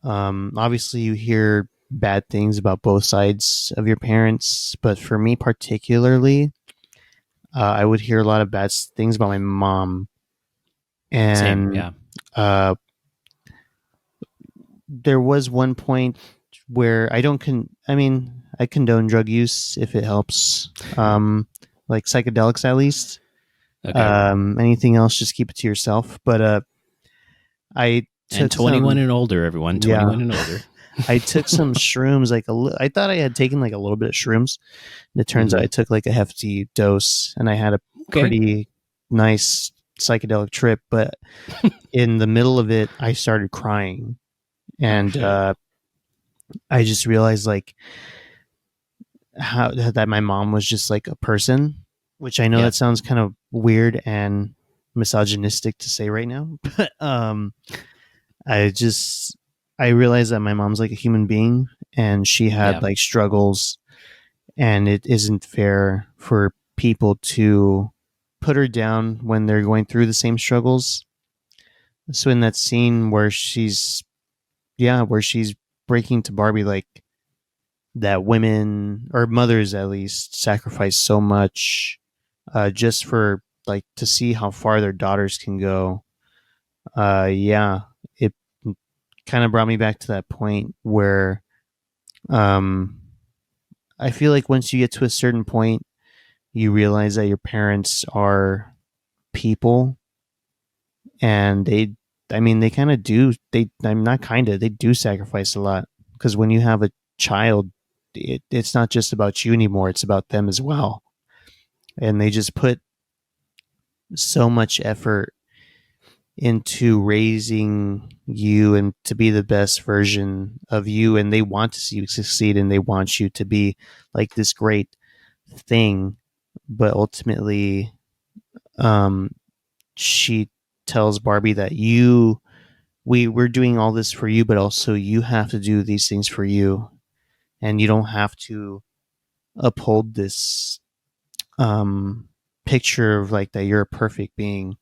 obviously you hear bad things about both sides of your parents. But for me particularly, I would hear a lot of bad things about my mom, Same, and yeah. uh, there was one point where I don't I mean, I condone drug use if it helps. Like psychedelics at least. Okay. Anything else, just keep it to yourself. But I And took 21 some, and older, everyone. yeah, 21 and older. I took some shrooms. I thought I had taken like a little bit of shrooms, and it turns out Hmm. I took like a hefty dose, and I had a Okay. pretty nice psychedelic trip. But in the middle of it, I started crying, Oh, and shit. I just realized like how that my mom was just like a person, which I know Yeah. that sounds kind of weird and misogynistic to say right now, but I just I realized that my mom's like a human being, and she had Yeah. like struggles, and it isn't fair for people to put her down when they're going through the same struggles. So in that scene where she's breaking to Barbie, like, that women or mothers at least sacrifice so much, just for like to see how far their daughters can go. Yeah, it kind of brought me back to that point where, um, I feel like once you get to a certain point, you realize that your parents are people, and I mean, they kind of do. I'm not kind of. They do sacrifice a lot, because when you have a child, it's not just about you anymore. It's about them as well, and they just put so much effort into raising you and to be the best version of you, and they want to see you succeed, and they want you to be like this great thing. But ultimately, um she tells Barbie that we're doing all this for you, but also you have to do these things for you, and you don't have to uphold this um picture of like that you're a perfect being,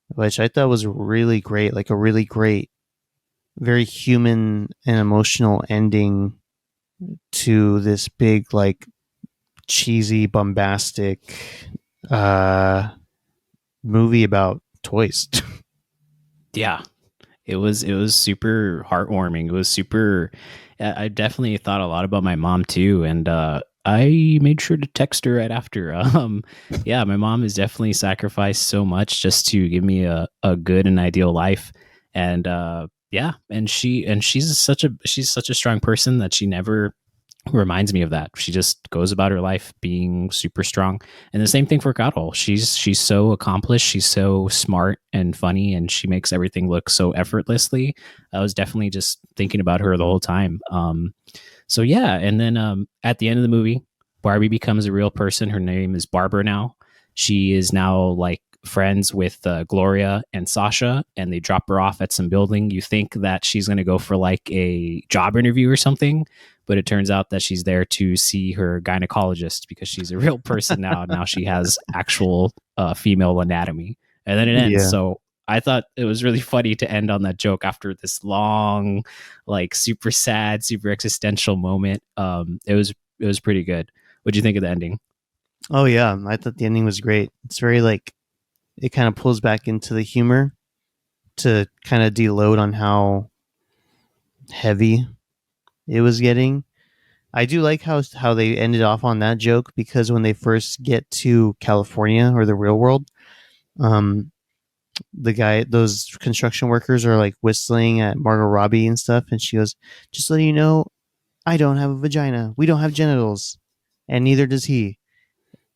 which I thought was really great, like a really great, very human and emotional ending to this big, like, cheesy, bombastic uh movie about toys. Yeah. It was super heartwarming. It was super. I definitely thought a lot about my mom too, and I made sure to text her right after. Yeah, my mom has definitely sacrificed so much just to give me a good and ideal life, and yeah, she's such a strong person that she never reminds me of that. She just goes about her life being super strong. And the same thing for Carol. She's so accomplished, she's so smart and funny, and she makes everything look so effortlessly. I was definitely just thinking about her the whole time. So yeah, and then at the end of the movie, Barbie becomes a real person. Her name is Barbara now. She is now like friends with Gloria and Sasha, and they drop her off at some building. You think that she's going to go for like a job interview or something, but it turns out that she's there to see her gynecologist because she's a real person now. Now she has actual female anatomy, and then it ends. Yeah. So I thought it was really funny to end on that joke after this long, like super sad, super existential moment. It was pretty good. What'd you think of the ending? Oh yeah, I thought the ending was great. It's very like, it kind of pulls back into the humor to kind of deload on how heavy it was getting. I do like how they ended off on that joke, because when they first get to California or the real world, um, those construction workers are like whistling at Margot Robbie and stuff, and she goes, "Just letting you know, I don't have a vagina. We don't have genitals, and neither does he."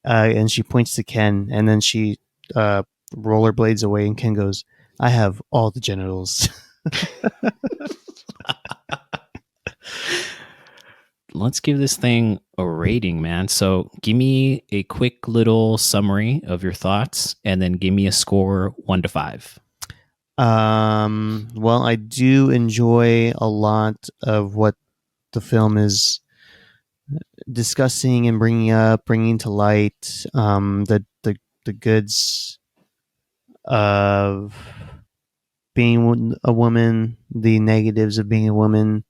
And she points to Ken, and then she uh, rollerblades away, and Ken goes, "I have all the genitals." Let's give this thing a rating, man. So give me a quick little summary of your thoughts and then give me a score 1 to 5. Well, I do enjoy a lot of what the film is discussing and bringing up, bringing to light, the goods of being a woman, the negatives of being a woman.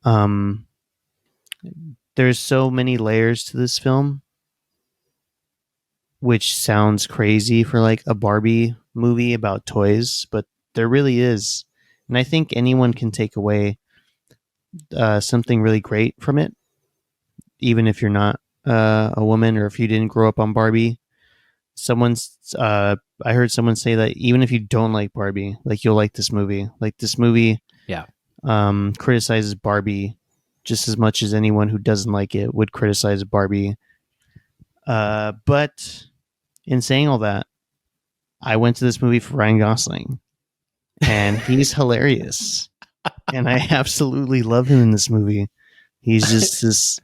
Um, there's so many layers to this film, which sounds crazy for like a Barbie movie about toys, but there really is. And I think anyone can take away something really great from it, even if you're not a woman or if you didn't grow up on Barbie. I heard someone say that even if you don't like Barbie, like you'll like this movie. Like this movie Yeah. criticizes Barbie just as much as anyone who doesn't like it would criticize Barbie. But in saying all that, I went to this movie for Ryan Gosling, and he's hilarious, and I absolutely love him in this movie. He's just this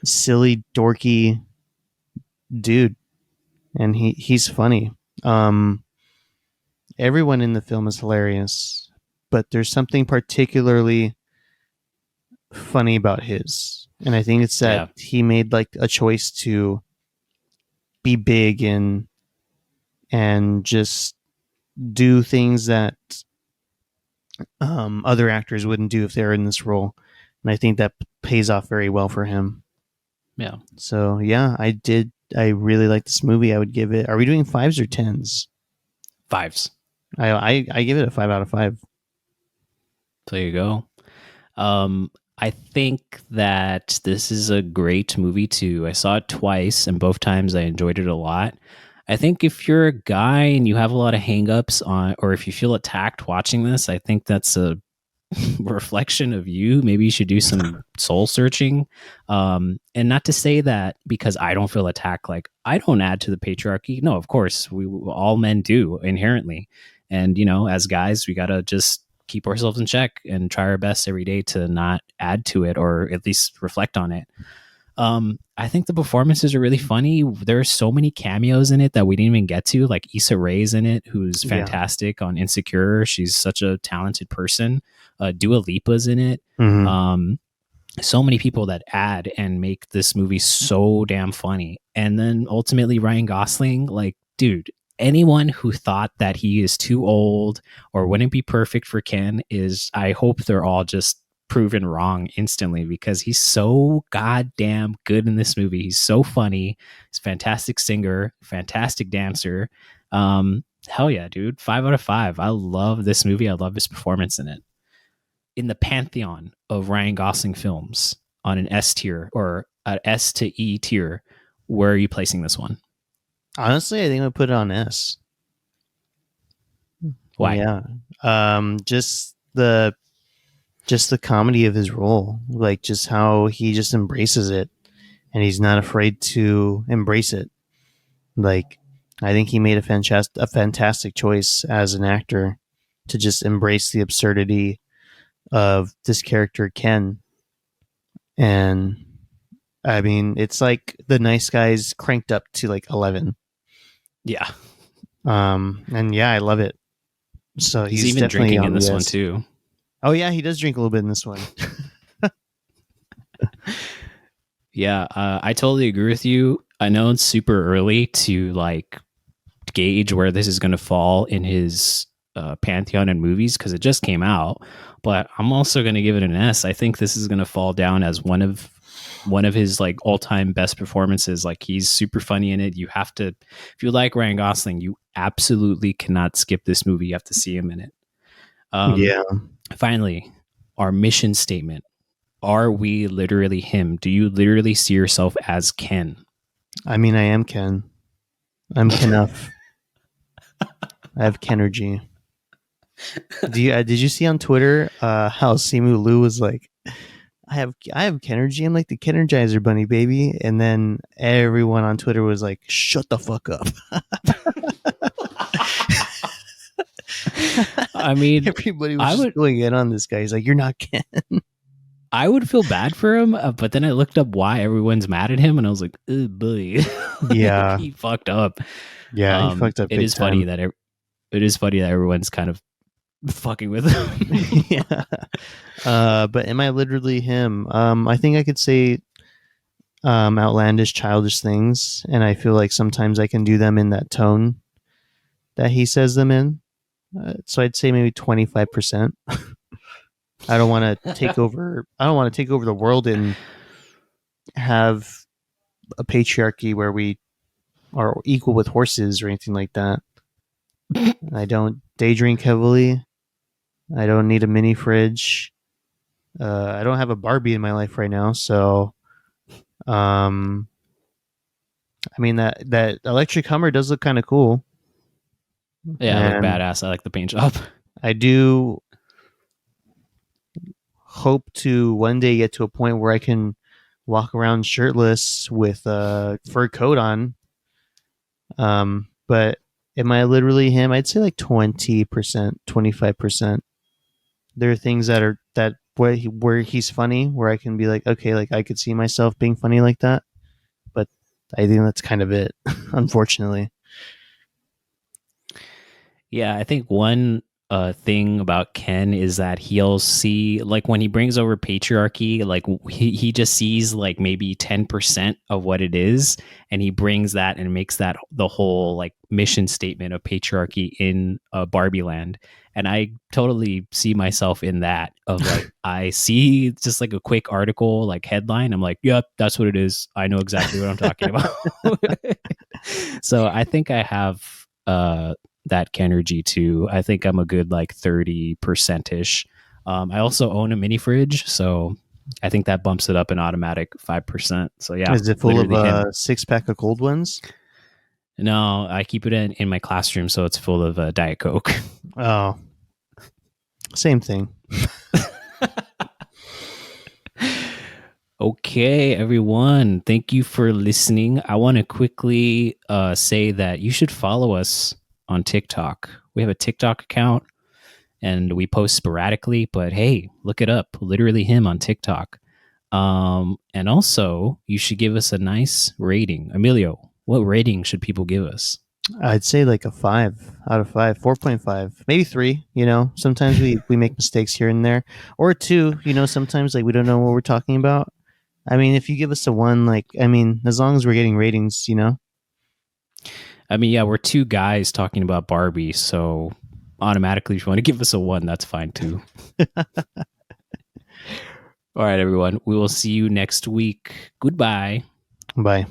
silly, dorky dude, and he's funny. Um, Everyone in the film is hilarious, but there's something particularly funny about his, and I think it's that Yeah. he made like a choice to be big and just do things that other actors wouldn't do if they were in this role, and I think that pays off very well for him. Yeah. So yeah, I did. I really like this movie. I would give it. Are we doing fives or tens? Fives. I give it a 5 out of 5. There you go. I think that this is a great movie too. I saw it twice, and both times I enjoyed it a lot. I think if you're a guy and you have a lot of hangups on, or if you feel attacked watching this, I think that's a reflection of you. Maybe you should do some soul searching. And not to say that because I don't feel attacked, like I don't add to the patriarchy. No, of course, we all men do inherently. And, as guys, we got to just keep ourselves in check and try our best every day to not add to it or at least reflect on it. I think the performances are really funny. There are so many cameos in it that we didn't even get to. Like Issa Rae's in it, who's Yeah. fantastic on Insecure. She's such a talented person. Dua Lipa's in it. Mm-hmm. So many people that add and make this movie so damn funny. And then ultimately Ryan Gosling, like, dude, anyone who thought that he is too old or wouldn't be perfect for Ken is, I hope they're all just proven wrong instantly because he's so goddamn good in this movie. He's so funny. He's a fantastic singer, fantastic dancer. Hell yeah, dude. 5 out of 5. I love this movie. I love his performance in it. In the pantheon of Ryan Gosling films on an S tier or an S to E tier, where are you placing this one? Honestly, I think I put it on S. Why? Yeah. Just the comedy of his role, like just how he just embraces it, and he's not afraid to embrace it. Like, I think he made a fantastic choice as an actor to just embrace the absurdity of this character Ken. And I mean, it's like the nice guys cranked up to like 11. Yeah. And yeah, I love it. So He's he's even definitely drinking on in the this one S. too. Oh yeah, he does drink a little bit in this one. Yeah, I totally agree with you. I know it's super early to like gauge where this is going to fall in his pantheon and movies because it just came out. But I'm also going to give it an S. I think this is going to fall down as one of his like all-time best performances. Like he's super funny in it. You have to, if you like Ryan Gosling, you absolutely cannot skip this movie. You have to see him in it. Um, Yeah. Finally, our mission statement. Are we literally him? Do you literally see yourself as Ken? I mean, I am Ken. I'm Kenuff. I have Kenergy. Did you see on Twitter how Simu Liu was like, I have Kenergy. I'm like the Kenergizer bunny, baby. And then everyone on Twitter was like, shut the fuck up. I mean, Everybody was I just would going in on this guy. He's like, you're not Ken. I would feel bad for him, but then I looked up why everyone's mad at him, and I was like, "Oh boy, Yeah. he fucked up." Yeah, he fucked up It big is funny time. that it is funny that everyone's kind of fucking with him. Yeah. But am I literally him? I think I could say outlandish, childish things, and I feel like sometimes I can do them in that tone that he says them in. So I'd say maybe 25%. I don't want to take over. I don't want to take over the world and have a patriarchy where we are equal with horses or anything like that. I don't day drink heavily. I don't need a mini fridge. I don't have a Barbie in my life right now, so um, I mean that electric Hummer does look kind of cool, Yeah, I look and badass. I like the paint job. I do hope to one day get to a point where I can walk around shirtless with a fur coat on. But am I literally him? I'd say like 20%, 25%. There are things that where he's funny, where I can be like, okay, like I could see myself being funny like that. But I think that's kind of it, unfortunately. Yeah, I think one thing about Ken is that he'll see, like, when he brings over patriarchy, like he just sees like maybe 10% of what it is, and he brings that and makes that the whole like mission statement of patriarchy in Barbie Land. And I totally see myself in that of like I see just like a quick article like headline, I'm like, yep, that's what it is. I know exactly what I'm talking about. So I think I have that Kenergy too. I think I'm a good like 30% ish. I also own a mini fridge, so I think that bumps it up an automatic 5%. So yeah, Is it full of literally a him. 6 pack of cold ones? No, I keep it in my classroom, so it's full of Diet Coke. Oh, same thing. Okay, everyone. Thank you for listening. I want to quickly say that you should follow us on TikTok. We have a TikTok account and we post sporadically, but hey, look it up. Literally him on TikTok. And also, you should give us a nice rating. Emilio, what rating should people give us? I'd say like a 5 out of 5, 4.5, maybe 3. Sometimes we make mistakes here and there, or 2. Sometimes like we don't know what we're talking about. I mean, if you give us a 1, like, I mean, as long as we're getting ratings. I mean, yeah, we're two guys talking about Barbie, so automatically, if you want to give us a 1, that's fine too. All right, everyone. We will see you next week. Goodbye. Bye.